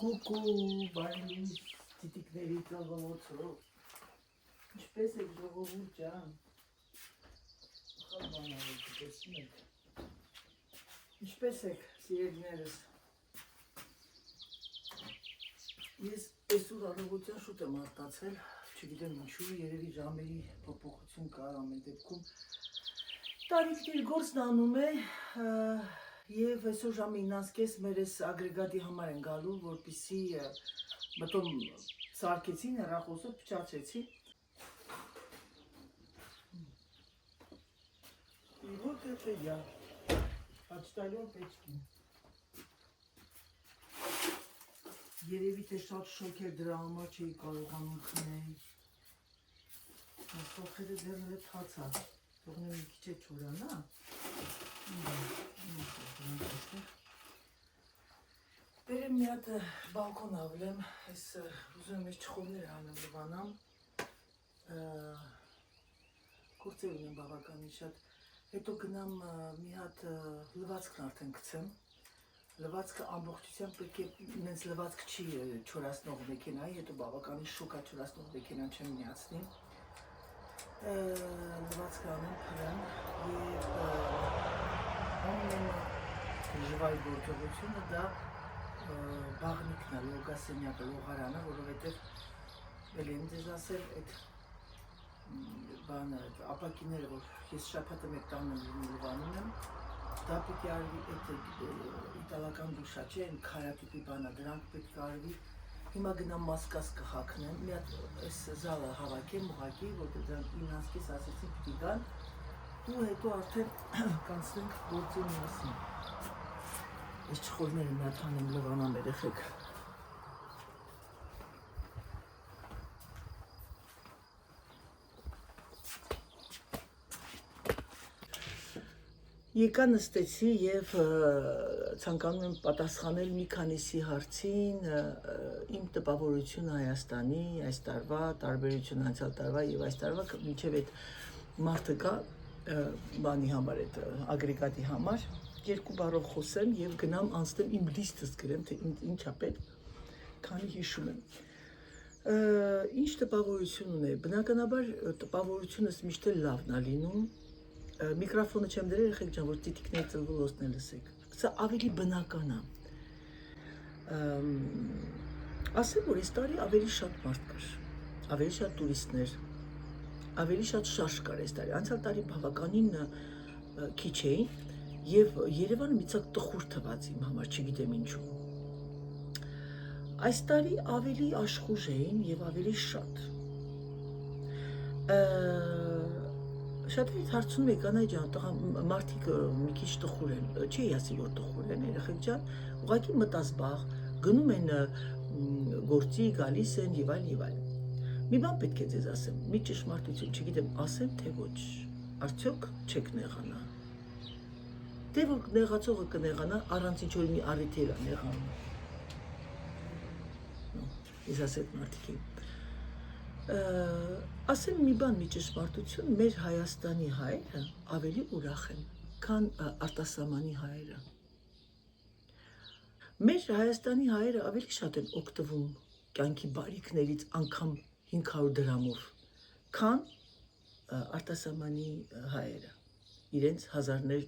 Կուկու, բարի տիտիկների ծաղավոցով, ինչպես եք ժողովուրդ ջան, խալ բանալի տեսնում եք, ինչպես եք սիրելիներս, ես այսօր առավոտյան շուտ եմ արտացել, չգիտեմ ինչու, երևի ժամերի փոփոխություն կա ամեն դեպքում, տարիքներ գործն անում է, Եվ այսօր ժամը 9:30 մեր այս ագրեգատի համար են գալու, որպեսզի մտում սարքեցին, հեռախոսը փչացեցի։ И вот это я. Почтальон Печкин. Երևի թե շատ շոկ էր դրա համար չէի կարողանում քնել։ Սոխերը դեռ թացա։ Թողնեմ մի քիչ չորանա։ Բերեմ մի հատ բալկոն ավլեմ, ես ուզում եմ ես չխովներ հանեմ լվանամ, գործեր ունեմ բավականի շատ, հետո գնամ մի հատ լվացքն արդեն գցեմ, լվացքը ամբողջությամբ պետք է ինձ լվացք չի չորացնող մեքենայի, հետո բավականի շուկա չորացնող մեքենան չեմ միացնի, լվացքը անեմ փրեմ և ամեն գործողությունը դա բաղնիքն է, լոգասենյակը, լողարանը, որովհետև էլ եմ ձեզ ասել այդ բանը, ապակիները, որ ես շաբաթը մեկ տանը լվանում եմ, դա պետք է արվի այդ իտալական դուշա չէ, այն քարատիպի բանը, դրանք պետք է արվի, հիմա գնամ մասկաս կհակնեմ, մի հատ այս զալը հավաքեմ ուղղակի, որտեղ դրանք 9:30 ասեցին պիտի գան, ու հետո արդեն կանցնենք գործի միասին։ Ես չխորները մի հատ հանեմ լվանամ երեխեք։ Եկա նստեցի և ցանկանում եմ պատասխանել մի քանիսի հարցին, իմ տպավորությունը Հայաստանի, այս տարվա, տարբերությունը անցյալ տարվա և այս տարվա մինչև այդ մարդը կա բանի համար, այդ ագրեգատի համար, երկու բառով խոսեմ և գնամ անցնեմ իմ լիստս գրեմ, թե ինչա պետք, քանի հիշում եմ։ Ինչ տպավորություն ունե, բնականաբար տպավորությունս միշտ էլ լավն է լինում, միկրոֆոնը չեմ դրել երեխեք ջան, որ տիտիկների ծլվոլոցն է լսեք, սա ավելի բնական է։ Ասեմ, որ այս տարի ավելի շատ մարդ կար, ավելի շատ տուրիստներ, ավելի շատ շարժ կար այս տարի, անցյալ տարի բավականին քիչ էին, և Երևանը մի ցակ տխուր թվաց իմ համար, չգիտեմ ինչու։ Այս տարի ավելի աշխուժ էին և ավելի շատ։ Շատերից հարցնում եք, Անայ ջան, մարդիկ մի քիչ տխուր են, չի ասի, որ տխուր են, երեխեք ջան, ուղղակի մտազբաղ, գնում են գործի, գալիս են և այլն և այլն։ Մի բան պետք է ձեզ ասեմ, մի ճշմարտություն, չգիտեմ, ասեմ թե ոչ, արդյոք չեք նեղանա։ Դե որ նեղացողը կնեղանա, առանց ինչ-որ մի առիթի էլ է նեղանում։ Ես ասետ մարդիկի։ Ասեմ մի բան, մի ճշմարտություն, մեր Հայաստանի հայերը ավելի ուրախ են, քան արտասահմանի հայերը։ Մեր Հայաստանի հայերը ավելի շատ են օգտվում կյանքի բարիքներից անգամ 500 դրամով, քան արտասահմանի հայերը, իրենց հազարներ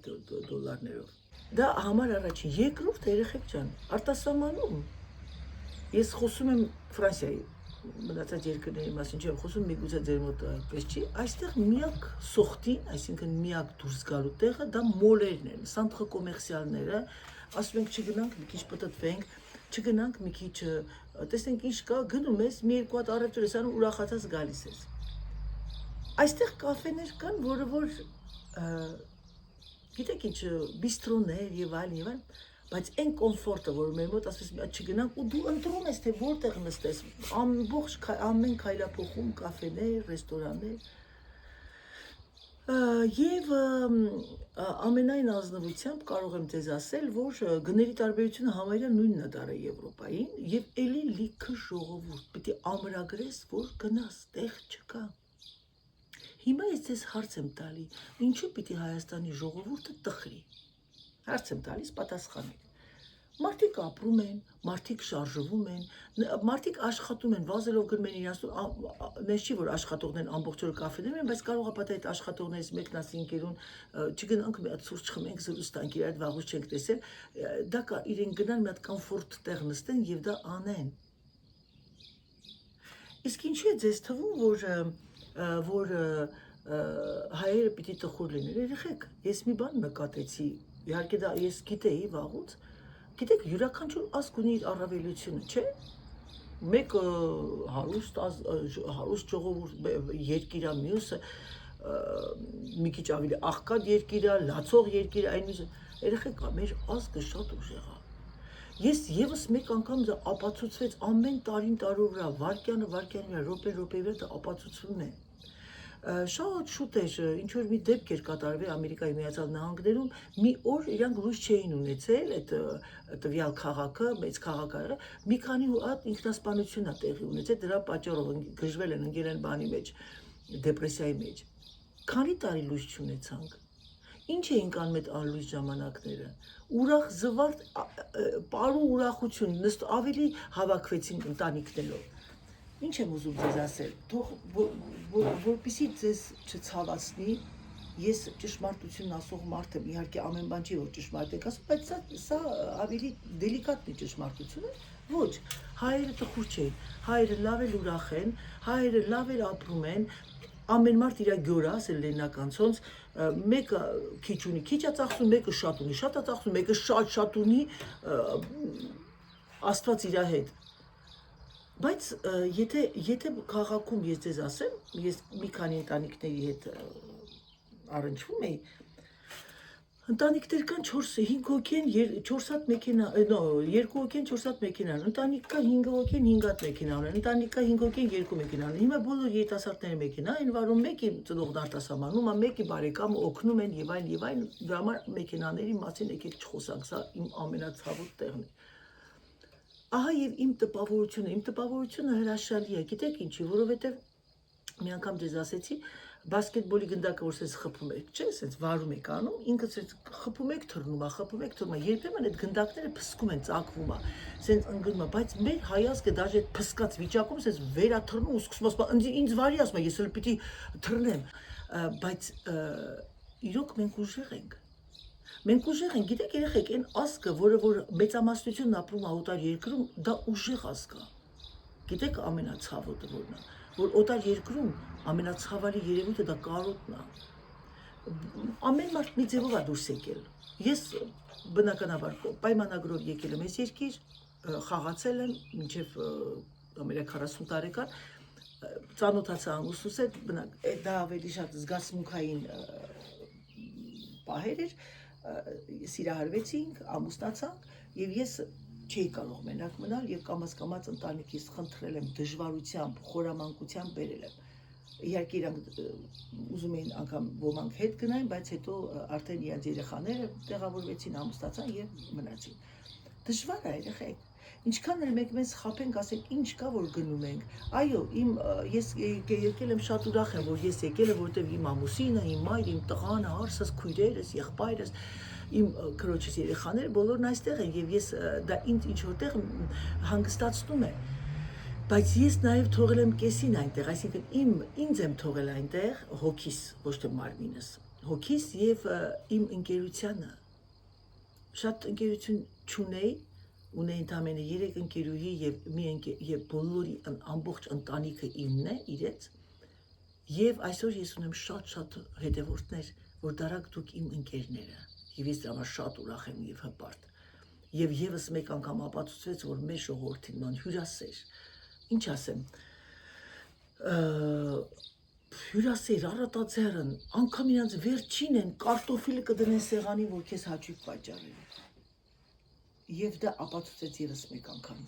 դոլարներով։ Դա համար առաջին, երկրորդ երեխեք ջան, արտասահմանում, ես խոսում եմ Ֆրանսիայի, մնացած երկրների մասին չեմ խոսում, միգուցե ձեր մոտ այդպես չի, այստեղ միակ սոխտին, այսինքն միակ դուրս գալու տեղը, դա մոլերն են, սանտրը կոմերցիալները, ասում ենք չգնանք, մի քիչ պտտվենք, չգնանք մի քիչ, տեսնենք ինչ կա, գնում ես, մի երկու հատ առևտուր ես անում, ուրախացած գալիս ես։ Այստեղ կաֆեներ կան, որը որ, գիտեք ինչ, բիստրոներ և այլն, բայց այն կոմֆորտը, որ մեր մոտ ասես չգնանք, ու դու ընտրում ես, թե որտեղ նստես, ամբողջ ամեն քայլափոխում կաֆեներ, ռեստորաններ, և ամենայն ազնվությամբ կարող եմ ձեզ ասել, որ գների տարբերությունը համարյա նույնն է դառը Եվրոպային, և էլի լիքը ժողովուրդ, պիտի ամրագրես, որ գնաս, տեղ չկա։ Հիմա ես ձեզ հարց եմ տալի, ինչու պիտի Հայաստանի ժողովուրդը տխրի։ Հարց եմ տալիս, պատասխանեք։ Մարդիկ ապրում են, մարդիկ շարժվում են, մարդիկ աշխատում են, վազելով գնում են իրաց, նես չի, որ աշխատողներն ամբողջ օրը կաֆե դնում են, բայց կարող է պատահի այդ աշխատողներից մեկն ասի ընկերուն, չգնանք մի հատ սուրճ խմենք, զրուստ տանք, իրար հետ վաղուց չենք տեսել, դա կա, իրեն գնան մի հատ կոմֆորտ տեղ նստեն եւ դա անեն։ Իսկ ինչի է ձեզ թվում, որ հայերը պիտի տխուր լինեն։ Երեխեք, ես մի բան նկատեցի, իհարկե դա ես գիտեի վաղուց, գիտեք, յուրաքանչյուր ազգ ունի իր առավելությունը, չէ՞։ Մեկը հարուստ ժողովուրդ երկիր է, մյուսը մի քիչ ավելի աղքատ երկիր է, լացող երկիր է, այն մյուսը։ Երեխեք, մեր ազգը շատ ուժեղ է։ Ես եւս մեկ անգամ դա ապացուցվեց ամեն տարին տարու վրա, վարկյանը վրա, րոպե վրա դա ապացուցվում է։ Շատ շուտ էր, ինչ որ մի դեպք էր կատարվել Ամերիկայի Միացյալ Նահանգներում, մի օր իրանք լույս չէին ունեցել, այդ տվյալ քաղաքը, մեծ քաղաքը, մի քանի հատ ինքնասպանություն է տեղի ունեցել, դրա պատճառով գժվել են, ընկել են բանի մեջ, դեպրեսիայի մեջ։ Քանի տարի լույս չունեցանք։ Ինչ էինք անում այդ անլույս ժամանակները։ Ուրախ զվարթ, պարու ուրախություն, ավելի հավաքվեցին ընտանիքներով։ Ինչ եմ ուզում ձեզ ասել, թող որպեսզի ձեզ չցավացնի, ես ճշմարտությունն ասող մարդ եմ, իհարկե ամեն բան չի որ ճշմարտ եք ասում, բայց սա ավելի դելիկատ է ճշմարտությունը, ոչ, հայերը տխուր չէին, հայերը լավ էլ ուրախ են, հայերը լավ էլ ապրում են, ամեն մարդ իր գյուր ասել լենականցոնց, մեկը քիչ ունի, քիչ է ծախսում, մեկը շատ ունի, շատ է ծախսում, մեկը շատ ունի, Աստված իր հետ։ Բայց եթե քաղաքում ես ձեզ ասեմ, ես մի քանի ընտանիքների հետ առնչվում էի, ընտանիքներ կան 4-5 հոգի են, 4 հատ մեքենա, 2 հոգի են 4 հատ մեքենա ունեն, ընտանիք կա 5 հոգի են 5 հատ մեքենա ունեն, ընտանիք կա 5 հոգի են 2 մեքենա ունեն, հիմա բոլոր երիտասարդները մեքենա են վարում, մեկի ծնողն արտասահմանում է, մեկի բարեկամը օգնում են եւ այլն, դրա համար մեքենաների մասին եկեք չխոսանք, սա իմ ամենացավոտ տեղն է։ Ահա եւ իմ տպավորությունը հրաշալի է, գիտեք ինչի, որովհետեւ մի անգամ դες ասեցի, բասկետբոլի գնդակը որ sense խփում եք, չէ՞, sense վարում եք անում, ինքը sense խփում եք, թռնում է, երբեմն այդ գնդակները փսկում են, ծակվում է, sense ընկնում է, բայց մեր հայազգը դաժե այդ փսկած վիճակում sense վերաթռնում ու սկսում ասում, ինձ վարի ասում է, ես էլ պիտի թռնեմ, բայց իրոք մենք ուժեղ ենք։ Մենք ուժեղ ենք, գիտեք երեխեք, այն ազգը, որը որ մեծամասնությունն ապրում է օտար երկրում, դա ուժեղ ազգ է։ Գիտեք ամենացավոտը որն է, որ օտար երկրում ամենացավալի երևույթը դա կարոտն է։ Ամեն մարդ մի ձևով է դուրս եկել։ Ես բնականաբար պայմանագրով եկել եմ այս երկիր, խաղացել եմ մինչև ամենա 40 տարեկան, ծանոթացա ամուսնուս հետ, դա ավելի շատ զգացմունքային պահեր էր, սիրահարվեցինք, ամուսնացանք եւ ես չէի կարող մենակ մնալ եւ կամաց ընտանիքիս խնդրել եմ դժվարությամբ, խորամանկությամբ բերել եմ։ Իհարկե իրանք ուզում էին անգամ ոմանք հետ գնային, բայց հետո արդեն իրենց երեխաները տեղավորվեցին, ամուսնացան եւ մնացին։ Դժվար է երեխեք։ Ինչքան էլ մեկ մեզ խափենք, ասենք ինչ կա որ գնում ենք։ Այո, ես եկել եմ շատ ուրախ եմ, որ ես եկել եմ, որտեվ իմ ամուսինը, իմ մայրը, իմ տղան, արսս, քույրերս, եղբայրս, իմ քրոջս երեխաները բոլորն այստեղ են եւ ես դա ինձ ինչ որտեղ հանգստացնում է։ Բայց ես նաեւ թողել եմ կեսին այնտեղ, այսինքն ինձ եմ թողել այնտեղ հոգիս, ոչ թե մարմինս։ Հոգիս եւ իմ ընկերությանը։ Շատ ընկերություն չունեի, ունեի ընդամենը 3 ընկերուհի եւ բոլորի ամբողջ ընտանիքը իմն է իրենց եւ այսօր ես ունեմ շատ հետևորդներ, որ դարակ դուք իմ ընկերները եւ ես դրա շատ ուրախ եմ եւ հպարտ եւ եւս մեկ անգամ ապացուցվեց որ մեր ժողովրդին ման հյուրասեր ինչ ասեմ հյուրասեր առատաձեռն անգամ իրանց վերջին են կարտոֆիլը կդնեն սեղանին որ քեզ հաճույք պատճառեն Եվ դա ապացուցեց եւս մեկ անգամ։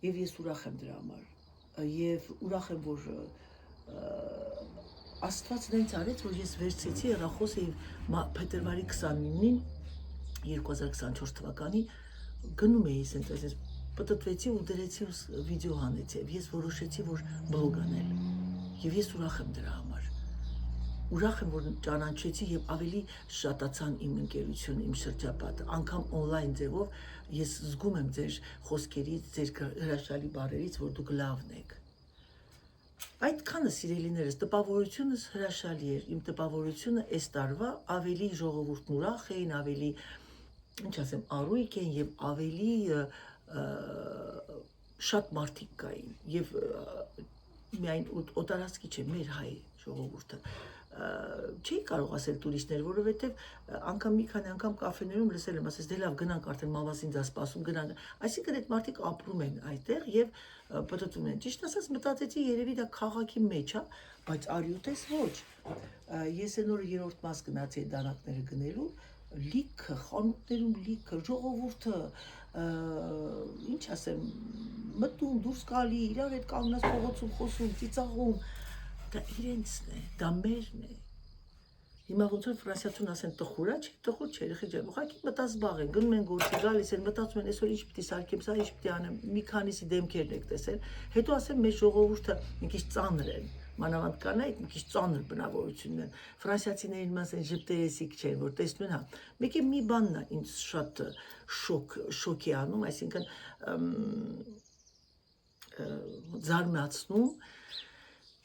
Եվ ես ուրախ եմ դրա համար։ Եվ ուրախ եմ, որ Աստվածն ինձ արեց, որ ես վերցրեցի հեռախոսը փետրվարի 29-ին 2024 թվականի գնում էի այսպես պտտվեցի ու դրեցի ու վիդեո հանեցի։ Եվ ես որոշեցի, որ բլոգ անել։ Եվ ես ուրախ եմ դրա համար։ ուրախ եմ, որ ճանաչեցի եւ ավելի շատացան իմ ընկերությունը, իմ շրջապատը, անգամ on-line ձևով ես զգում եմ ձեր խոսքերից, ձեր հրաշալի բառերից, որ դուք լավն եք։ Այդքանը սիրելիներս, տպավորությունս հրաշալի էր, իմ տպավորությունը այս տարվա ավելի ժողովուրդն ուրախ էին, ավելի, ինչ ասեմ, առույգ են եւ ավելի շատ մարդիկ կային եւ միայն օտարածքի չէ, մեր հայ ժողովուրդը չի կարող ասել տուրիստներ, որովհետև անգամ մի քանի անգամ կաֆեներում լսել եմ, ասես դե լավ գնանք արդեն մամասին դա սպասում գնանք, այսինքն այդ մարդիկ ապրում են այդտեղ եւ պտտում են։ Ճիշտ ասած մտածեցի երևի դա քաղաքի մեջ է, բայց արյութես ոչ։ Ես այն օրը երրորդ մաս գնացի այդ դանակները գնելու, լիքը, խանութներում լիքը, ժողովուրդը ինչ ասեմ, մտնում, դուրս գալի, իրար հետ կանգնած փողոցում խոսում, ծիծաղում, դա իրենցն է, դա մերն է։ Հիմա ոնց որ ֆրանսիացուն ասեն տխուր է, չի, տխուր չէ, երեխեք ջան, ուղղակի մտածբաղ են, գնում են գործի, գալիս են, մտածում են, այսօր ինչ պիտի սարքեմ, սա ինչ պիտի անեմ, մի քանիսի դեմքերն եք տեսել, հետո ասեմ մեր ժողովուրդը մի քիչ ծանր են, մանավանդ կանայք մի քիչ ծանր բնավորությունն են։ Ֆրանսիացիներին մասն ժպտերեսիկ չեն, որ տեսնում են, հա։ Մեկ է մի բանն է ինձ շատ շոկի անում, այսինքն զարմացնում,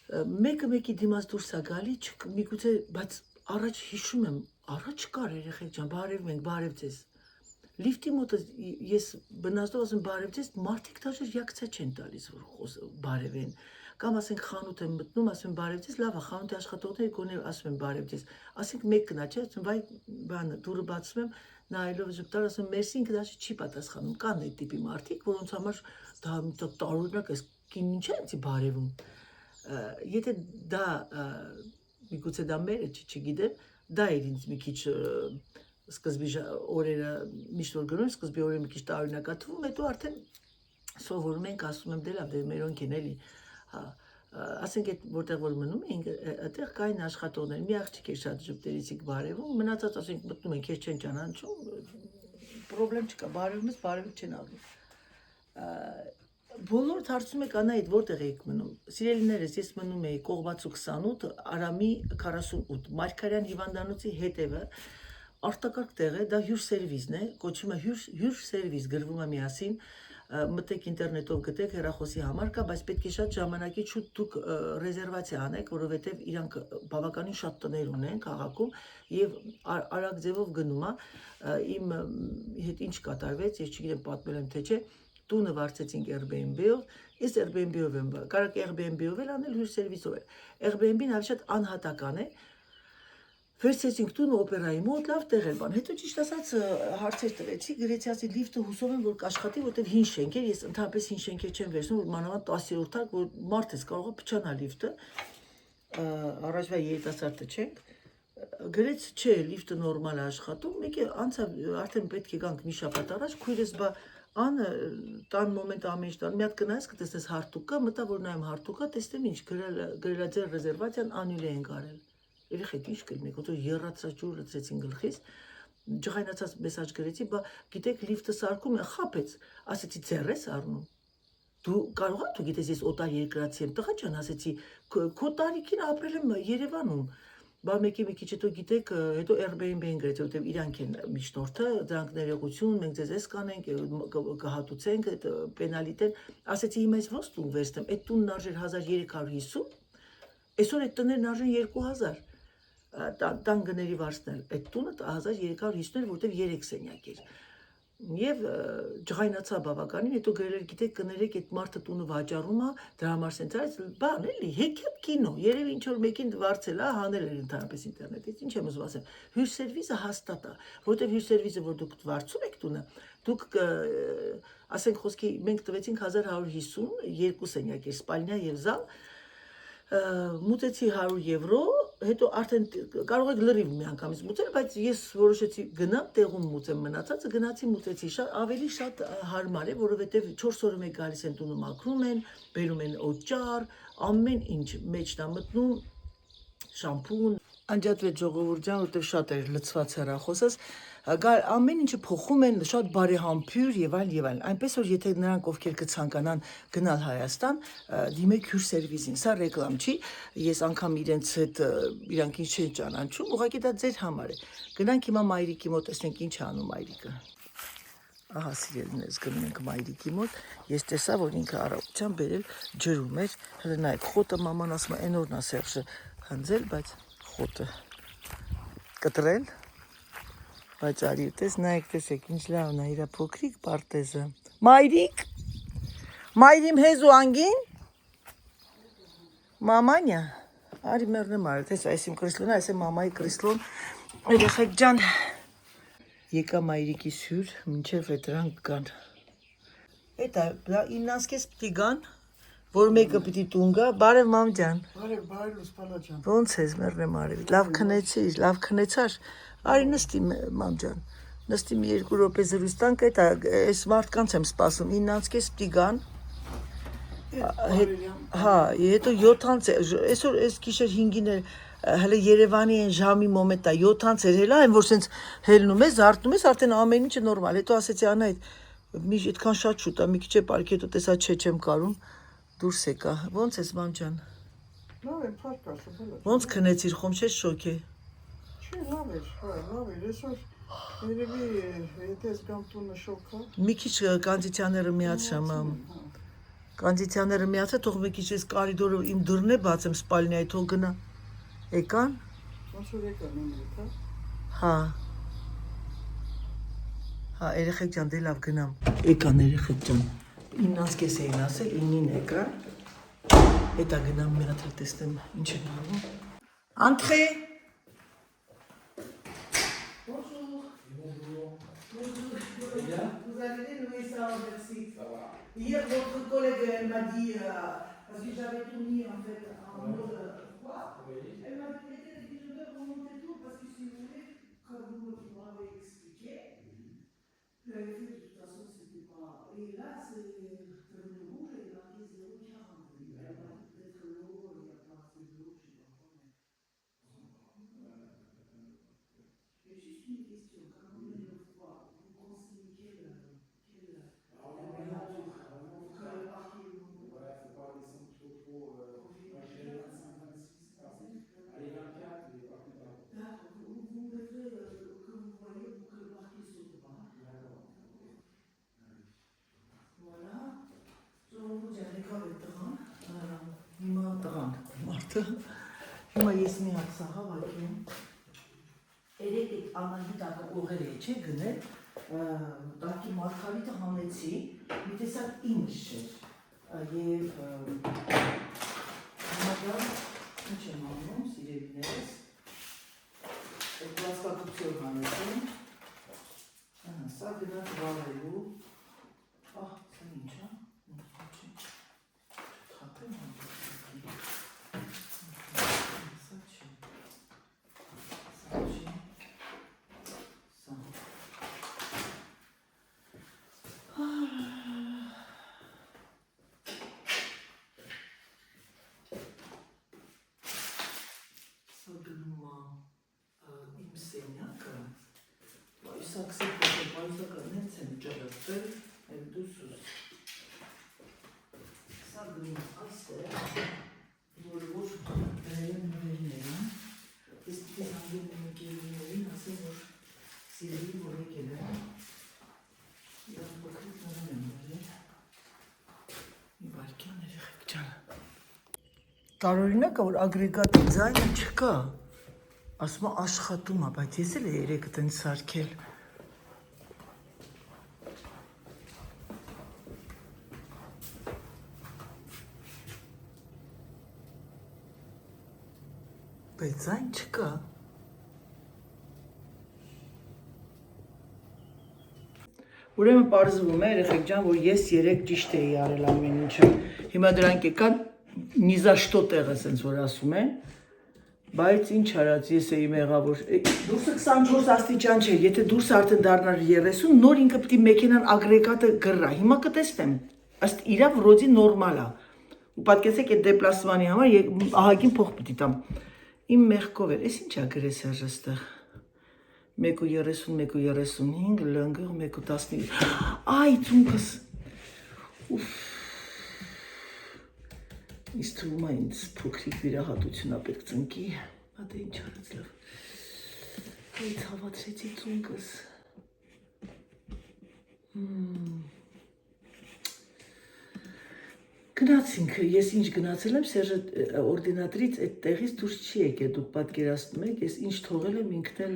մեկը մեկի դիմաց դուրս է գալի, միգուցե, բայց առաջ հիշում եմ, առաջ կար երեխեք ջան, բարև մենք, բարև ձեզ։ Լիֆտի մոտը ես բնազդով ասում բարև ձեզ, մարդիկ դաժե ռեակցիա չեն տալիս, որ բարև են։ Կամ ասենք խանութ եմ մտնում, ասում եմ բարև ձեզ, լավ է, խանութի աշխատողները գոնե ասում են բարև ձեզ։ Ասենք մեկ գնա, չէ, ասում վայ, բանը, դուրը բացում եմ, նայելով ժպտար, ասում եմ մերսի, ինքը դաժե չի պատասխանում։ Կան այդ տիպի մարդիկ, որոնց համար դա տարօրինակ է, կին ինչ է ինձ բարևում։ Եթե դա միգուցե դա մերը չգիտեմ, դա էր ինձ մի քիչ սկզբի օրերը միշտ որ գնում, սկզբի օրերը մի քիչ տարօրինակ թվում, հետո արդեն սովորում ենք, ասում եմ դե լավ, դե մերոնք են էլի, հա, ասենք այդ որտեղ որ մնում էինք, այդտեղ կային աշխատողներ, մի աղջիկ էր շատ ժպտերիսիկ բարևում, մնացած ասենք մտնում են, քեզ չեն ճանաչում, պրոբլեմ չկա, բարևում ես, բարևի չեն ալու։ Բոլորդ հարցում եք Անահիտ որտեղ եք մնում։ Սիրելիներս, ես մնում էի Կողբացու 28, Արամի 48, Մարգարյան հիվանդանոցի հետևը, արտակարգ տեղ է, դա հյուր-սերվիզն է, կոչվում է հյուր-սերվիզ, գրվում է միասին, մտեք ինտերնետով գտեք, հեռախոսի համար կա, բայց պետք է շատ ժամանակի շուտ դուք ռեզերվացիա անեք, որովհետև իրանք բավականին շատ տներ ունեն քաղաքում եւ արագ ձևով գնում է, իմ հետ ինչ կատարվեց, ես չգիտեմ պատմել եմ թե չէ, տունը վարձեցինք Airbnb-ով, ես Airbnb-ով եմ, կարող Airbnb-ով էլ անել, հյուր-սերվիսով էլ։ Airbnb-ն ավելի շատ անհատական է, վերցեցինք տունը օպերայի մոտ, լավ տեղ էր բան, հետո ճիշտ ասած հարցեր տվեցի, գրեցի ասի լիֆտը հուսով եմ, որ կաշխատի, որտեղ հին շենք էր, ես ընդհանրապես հին շենքեր չեմ վերցնում, որ մանավանդ 10-րդ թակ, որ մարդ ես կարող է փչանա լիֆտը, առաջվա երիտասարդը չենք, գրեց չէ, լիֆտը նորմալ է աշխատում, մեկ է անցավ, արդեն պետք է գանք մի շաբաթ առաջ, քույրս բա ան տան մոմենտ ամեն ինչ տան, մի հատ գնայս կտեսնես հարթուկը, մտա որ նայեմ հարթուկը, տեսնեմ ինչ գրելա ձեր ռեզերվացիան անյուլի ենք արել։ Երեխեք ինչ կլինեք, ոնց որ եռացած ջուր լցրեցին գլխիս, ջղայնացած մեսաժ գրեցի, բա գիտեք լիֆտը սարքում է, խաբեց, ասեցի ձեռ ես առնում։ Դու կարող ես, դու գիտես ես օտար երկրացի եմ, տղա ջան, ասեցի, քո տարիքին ապրել եմ Երևանում։ Բա մեկի մի քիչ հետո գիտեք, հետո Airbnb-ին գրեց, որովհետև իրանք են միջնորդը, դրանք ներողություն, մենք ձեզ էս կանենք, կհատուցենք այդ պենալիտեն, ասեցի հիմա ես ոնց տուն վերցնեմ, այդ տունն արժեր 1350, այսօր այդ տներն արժեն 2000, տան գների վարձնել, այդ տունը 1350 էր, որովհետև 3 սենյակ էր։ Եվ ջղայնացա բավականին, հետո գրել էր, գիտեք, կներեք այդ մարդը տունը վաճառում է, դրա համար սենց արեց, բան էլի, հեքիաթ կինո, երևի ինչ որ մեկին վարձել է, հանել էր ընդհանրապես ինտերնետից, ինչ եմ ուզում ասեմ, հյուր-սերվիզը հաստատ է, որովհետև հյուր-սերվիզը, որ դուք վարձում եք տունը, դուք ասենք խոսքի մենք տվեցինք 1150, 2 սենյակ էր, սպալնյա եւ զալ, մուծեցի 100 եվրո, հետո արդեն կարող եք լրիվ մի անգամից մուծել, բայց ես որոշեցի գնամ, տեղում մուծեմ մնացածը, գնացի մուծեցի, ավելի շատ հարմար է, որովհետև 4 օրը մեկ գալիս են տունը մաքրում են, բերում են օճառ, ամեն ինչ մեջն է մտնում, շամփուն, Անջատվեց ժողովուրդ ջան, որտեղ շատ էր լցված հեռախոսս, ամեն ինչը փոխում են, շատ բարեհամբույր եւ այլն։ Այնպես որ եթե նրանք ովքեր կցանկանան գնալ Հայաստան, դիմեք հյուր սերվիսին։ Սա ռեկլամ չի։ Ես անգամ իրենց հետ իրանք ինչ չեն ճանաչում, ուղղակի դա ձեր համար է։ Գնանք հիմա մայրիկի մոտ, տեսնենք ինչ է անում մայրիկը։ Ահա սիրելիներս գնում ենք մայրիկի մոտ, ես տեսա, որ ինքը առավոտյան բերել ջրում էր, հələ նայեք, խոտը մաման ասում է, այն օրն է Սերժը հնձել, բայց խոտը կտրել, բայց արի տես, նայեք, տեսեք, ինչ լավն է իրա փոքրիկ պարտեզը։ Մայրիկ, մայրիմ հեզ ու անգին, մամանյա, արի մերնեմ արը, տես, այս իմ կրիսլոն է, այս է մամայի կրիսլոն, երեխեք ջան, եկա մայրիկիս հյուր, մինչև այդ դրանք կան։ Էտա, իմնասկես պիտի գան, որ մեկը պիտի տուն գա, բարև մամ ջան։ Բարև Լուսպալա ջան։ Ոնց ես մերնեմ արևի, լավ քնեցիր, լավ քնեցար, արի նստի մամ ջան, նստի մի 2 րոպե զրույց տանք, էտա, այս մարդկանց եմ սպասում, իմնասկես պիտի գան, հա, հետո 7-ից, այսօր այս գիշեր 5-ին էր, հələ Երևանի այն ժամի մոմենտ է 7-ից էր հելա, այն որ սենց հելնում ես, զարթնում ես, արդեն ամեն ինչը նորմալ, հետո ասեցի Անահիտ, մի այդքան շատ շուտ է, մի քիչ է պարքի, հետո տեսա չեմ կարում, դուրս եկա, ոնց ես ման ջան։ Լավ է, փառք Աստծո։ Ոնց քնեցիր, խոմշես շոք է։ Չի, լավ էր, այսօր երևի եթե զգամ տունը շոքա։ Մի քիչ կոնդիցիոները միացա մամ։ Կոնդիցիոները միացա, թող մի քիչ այս կարիդորը իմ դռն է բացեմ սպալնիայի, թող գնա։ Եկան։ Ոնց որ եկան ինձ, հա։ Հա, երեխեք ջան, դե լավ գնամ։ Եկան երեխեք ջան։ 9-ից էին ասել, 9-ին եկան։ Հետա գնամ մի հատ տեսնեմ ինչ են անում։ Entrée. Bonjour. Bonjour. Vous avez dénoué ça, merci. Ça va. Hier, votre collègue m'a dit, parce que j'avais tout mis en fait en mode froid, elle m'a dit mettez les bijoux, remontez tout, parce que si vous voulez, comme vous m'avez expliqué, vous avez fait de toute façon, c'était pas. Et là, c'est le rouge et marqué 0,40. Elle m'a dit peut-être l'eau, il n'y a pas assez d'eau, je sais pas quoi. J'ai juste une question, quand on met le froid, vous conseillez quelle Հիմա ես մի հատ սաղավ այդում, երեք այդ անահիտակը օղեր է չէ գնել, տակի մարգարիտը հանեցի, մի տեսակ իմս չէր, և համագար, ինչ եմ անում, սիրելիներս, այդ լասկատուքցիոր հանեցին, սա գնաց վարելու, սա ինչ է, թապեմ Տարօրինակը, որ ագրեգատի ձայնը չկա, ասում է աշխատում է, բայց ես էլ երեքը տենց սարքել։ Բայց ձայն չկա։ Ուրեմն պարզվում է, երեխեք ջան, որ ես երեք ճիշտ էի արել ամեն ինչը։ Հիմա դրանք եկան ни за что տեղը սենց որ ասում են, բայց ինչ արած ես էի մեղավոր, դուրսը 24 աստիճան չէ, եթե դուրսը արդեն դառնար 30, նոր ինքը պիտի մեքենան ագրեգատը գրրա, հիմա կտեսնեմ, ըստ իրա վրոդի նորմալ է, ու պատկեցեք այդ դեպլասմանի համար ահագին փող պիտի տամ, Իմ մեղքով էր, ես ինչա գրես էր այստեղ։ 1.30, 1.35, լնգող 1.15։ Այ ծունկս։ Ինձ թվում է ինձ փոքրիկ վիրահատություն ա պետք ծնկի։ Ադե ինչ արած լավ։ Այ ցավացրեցի ծունկս։ Գնացինք, ես ինչ գնացել եմ, Սերժը օրդինատրից այդ տեղից դուրս չի եկել, դուք պատկերացնում եք, ես ինչ թողել եմ ինքն էլ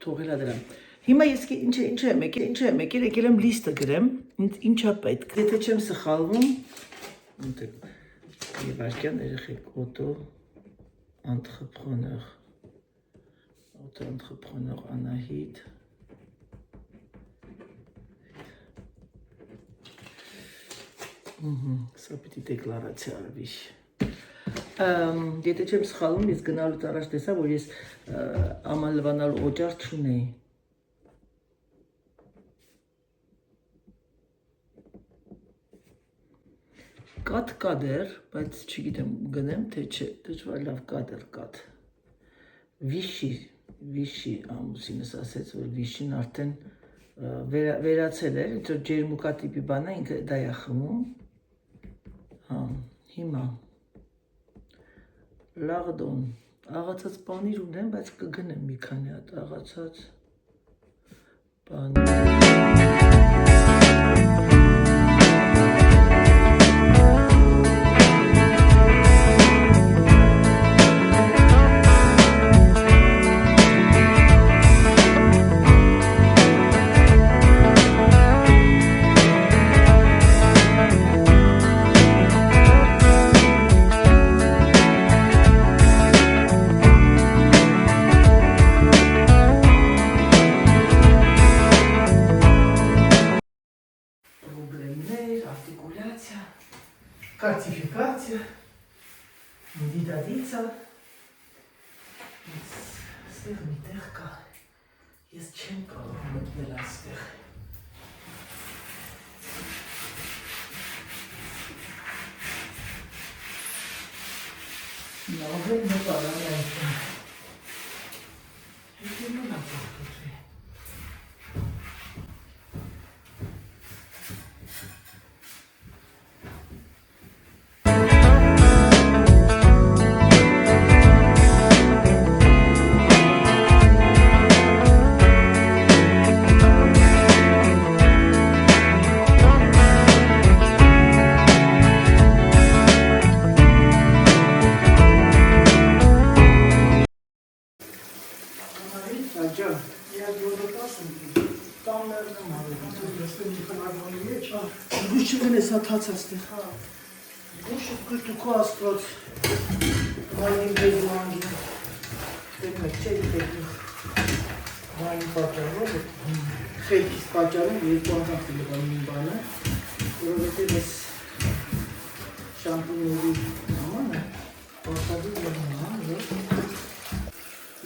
թողել ա դրան։ Հիմա ես ինչ եմ եկել եմ լիստը գրեմ, ինչա պետք։ Եթե չեմ սխալվում, Եվարկյան երեխեք, entrepreneur Անահիտ, Սա պիտի դեկլարացիա արվի։ Եթե չեմ սխալվում, ես գնալուց առաջ տեսա, որ ես աման լվանալու օճառ չունեի։ Կաթ կադեր, բայց չգիտեմ գնեմ, թե չէ, դժվար լավ կադեր կաթ։ Վիշի ամուսինս ասեց, որ վիշին արդեն վերացել էր, ջերմուկա տիպի բան է, ինքը դա է խմում։ Հիմա լաղդոն, աղացած պանիր ունեմ, բայց կգնեմ մի քանի հատ աղացած պանիր։ Картификация, дидадица, ստեղ միտեղ կա, ես չեմ կարող մտնել այստեղ։ Լավ է նպարան այստեղ։ Հետի մնա պողտոտվի։ Հացած այստեղ, գուշը կրտուքո աստված, վայնին բեզում անգին, տեքնեք, չէի տեքնեք, վայնին պատճարով, խելքից պատճարով, երկու անգամ տիլվան մի բանը, որովհետև ես շամպունների ամանը, պարտադիր եղնան,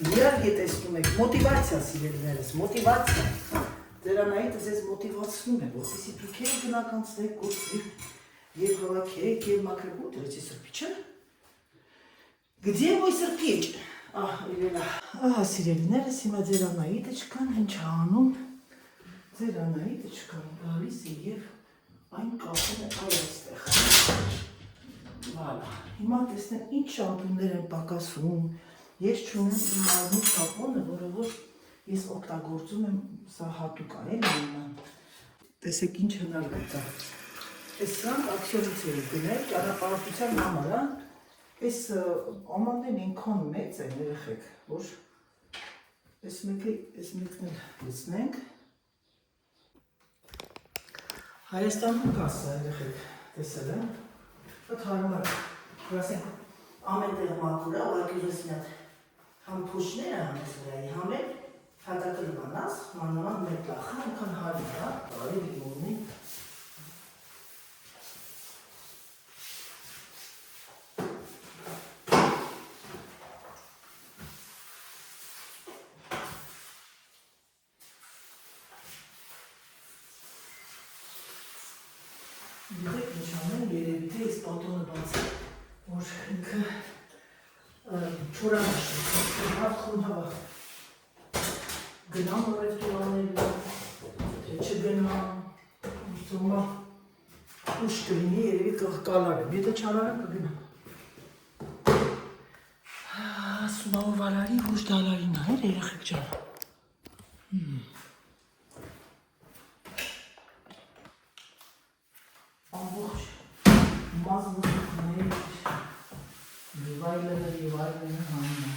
իհարկե տեսնում եք, մոտիվացիա սիրելիներս, մոտիվացիա, Ձերանայիտս ես մոտիվացնում է, որպեսի դուք եք գնականցնեք, գործվի և հավաքեք և մակրեք ու դրեցի սրպիչը։ Գդե մոյ սրպիչ։ Սիրելիներս հիմա ձերանայիտը չկան, ինչ անում, ձերանայիտը չկան, գալիս է և այն կապում է այստեղ։ Հիմա տեսնեմ ինչ շամպուններ են պակասում, ես չունեմ իմ արմուտ սապոնը, որը որ ես օգտագործում եմ, սա հատուկ է, տեսեք ինչ հնարվեց է։ Ես սրանք աքսիոնից էի գնել, ճանապարհորդության համար, ես ամաններն ինքան մեծ են երեխեք, որ ես մեկն էլ լցնենք։ Հայաստանում կա սա երեխեք, տեսել եմ, ոտ հարմար, որ ասենք ամեն տեղ մակուր է, ուղղակի ուզես մի հատ համ փուշները հանես վրայի, համ էլ հատակը լիմանաս, մանավան մեր լախը, այնքան հարմար է, բարի լիմոնի։ Գիտեք ինչ անեմ, երևի թե ես պատոնը բաց, որ ինքը Չորաշ, հատխուն հավա։ Գնամ ռեստորաններում, թե չգնամ, ուսումա ուշ կլինի, երևի կալարեմ, եթե չալարեմ կգնամ։ Ասում որ վալարի ոչ դալարին էր երեխեք ջան։ Ամբողջ մազմուզուկներ, եւ այլն հաննա։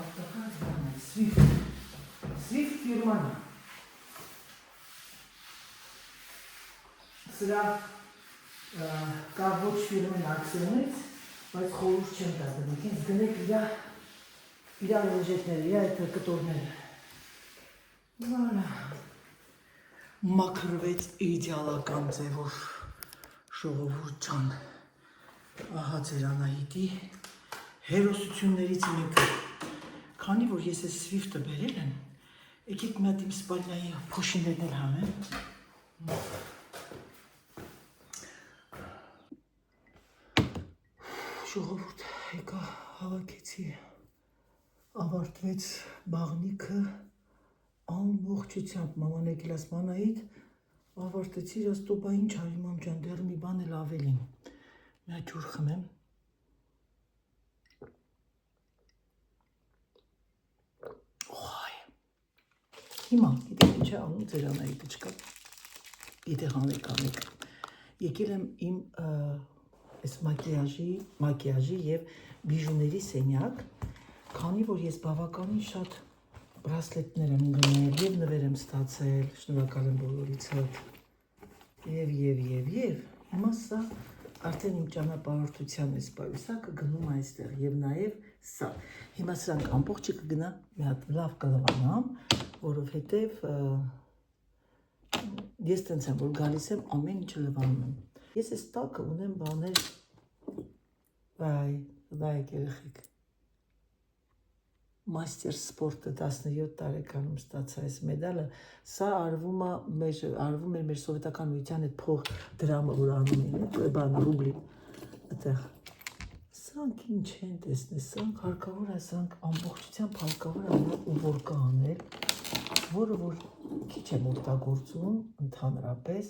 Ավտոկար բանը, Swift ֆիրման։ Սրա կա ոչ ֆիրմեն ակցիոնից, բայց խորհուրդ չեմ տա դնեք, ինձ դնեք իրա ռոժետները, իրա այդ կտորները։ Վալա։ Մաքրվեց իդեալական ձևով ժողովուրդ ջան։ Ահա ձեր Անահիտի հերոսություններից մեկը։ Քանի որ ես այս Swift-ը բերել եմ, եկեք մի հատ իմ սպալնայի փոշիներն էլ հանեմ։ Ժողովուրդ եկա հավաքեցի, ավարտվեց բաղնիքը ամբողջությամբ, մաման եկել ասում Անահիտ, ավարտեցիր, ասում բա ինչ արի մամ ջան, դեռ մի բան էլ ավելին։ Մի հատ ջուր խմեմ։ Հիմա, գիտեք ինչ է անում ձեր Անահիտը չկա, գիտեք անեք, եկել եմ իմ այս մակիաժի և բիժուների սենյակ, քանի որ ես բավականին շատ բրասլետներ եմ գնել և նվեր եմ ստացել, շնորհակալ եմ բոլորից հետ, և, հիմա սա արդեն իմ ճանապարհորդության էս պարի, սա կգնում այստեղ և նաև սա, հիմա սրանք ամբողջը կգնա մի հատ լավ կլվանամ, որովհետև ես տենց եմ, որ գալիս եմ ամեն ինչը լվանում եմ։ Ես ես տակը ունեմ բաներ, վայ երեխեք, մաստեր սպորտը 17 տարեկանում ստացա այս մեդալը, սա արվում էր մեր սովետական միության այդ փող դրամը, որ անում էին, բան ռուբլի, այդտեղ։ Սրանք ինչ են տեսնել, սրանք հարկավոր է, սրանք ամբողջությամբ հարկավոր է ու որ կա անել, որը որ քիչ եմ օգտագործում ընդհանրապես,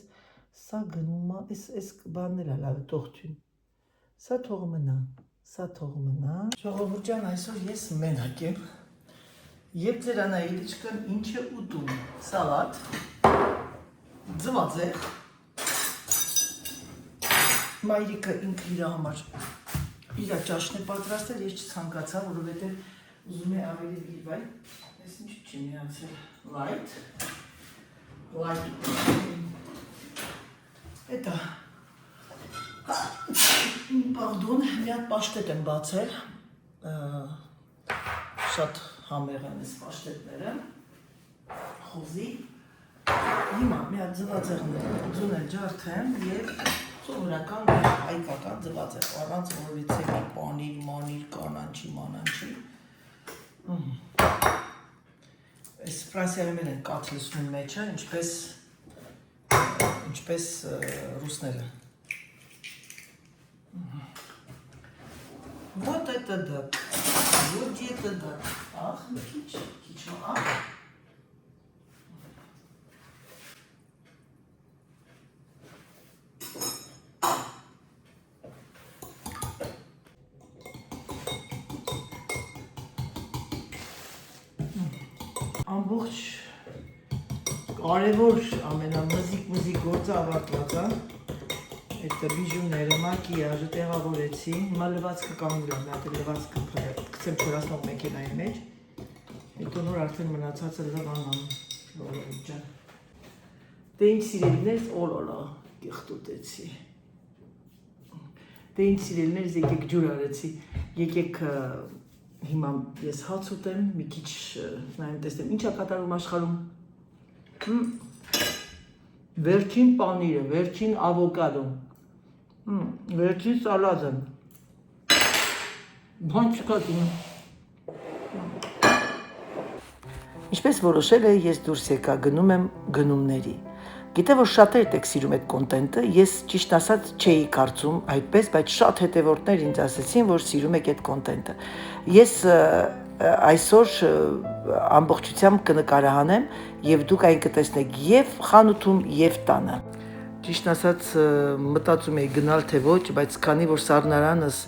սա գնում է, այս բանն էլ է լավ տողթյուն, սա թող մնա, ժողովուրդ ջան, այսօր ես մենակ եմ, և ձեր Անահիտիչկան ինչ է ուտում, սալատ, ձվածեղ, մայրիկը ինքը իր համար իր ճաշն է պատրաստել, ես չցանկացա, որովհետև ուզում է ավելի վայ, ես ինչ չի միացել, light, Էտա, պարդոն, մի հատ պաշտետ եմ բացել, շատ համեղ են ես պաշտետները, խոզի, հիմա մի հատ ձվածեղներ ջարդեմ և սովորական հայկական ձվածեղ, առանց որևիցե պանիր, կանանչի, այս Ֆրանսիայում են կաթ լցնում մեջը, ինչպես ռուսները։ Вот это да, ախ, քիչ, ախ։ Ամբողջ կարևոր ամենամզիկ գործը ավարտված է, այդ բիժուները, մակիաժը տեղավորեցի, հիմա լվացքը կանգնել եմ, նա լվացքը կցեմ չորացնող մեքենայի մեջ, հետո նոր արդեն մնացածը լվանամ, ժողովուրդ ջան։ Դե ինչ սիրելիներս, օլոլա, կեղտուտեցի։ Դե ինչ սիրելիներս, եկեք ջուր արեցի, եկեք հիմա ես հաց ուտեմ, մի քիչ նայեմ տեսնեմ, ինչ է կատարում աշխարհում։ Վերջին պանիրը, վերջին ավոկադոն, վերջին սալատը, բան չկա դիմը։ Ինչպես որոշել է, ես դուրս եկա գնում եմ գնումների։ Գիտե որ շատերդ եք սիրում այդ կոնտենտը, ես ճիշտ ասած չէի կարծում այդպես, բայց շատ հետևորդներ ինձ ասեցին, որ սիրում եք այդ կոնտենտը։ Ես այսօր ամբողջությամբ կնկարահանեմ եւ դուք այն կտեսնեք եւ խանութում եւ տանը։ Ճիշտ ասած մտածում էի գնալ թե ոչ, բայց քանի որ սառնարանս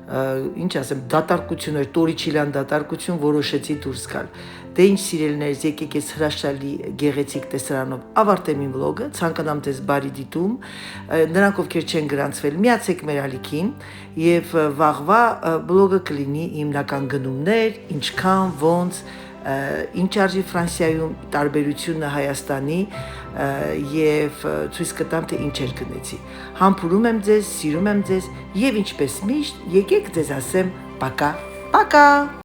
ինչ ասեմ, դատարկություն էր, Տորիչիլյան դատարկություն, որոշեցի դուրս գալ։ Դե ինչ սիրելիներս, եկեք ես հրաշալի գեղեցիկ տեսարանով ավարտեմ իմ վլոգը, ցանկանամ ձեզ բարի դիտում, նրանք ովքեր չեն գրանցվել, միացեք մեր ալիքին եւ վաղվա վլոգը կլինի հիմնական գնումներ, ինչքան, ոնց, ինչ արժի Ֆրանսիայում տարբերությունը Հայաստանի եւ ցույց կտամ թե ինչեր գնեցի։ Համբուրում եմ ձեզ, սիրում եմ ձեզ եւ ինչպես միշտ եկեք ձեզ ասեմ պակա, պակա։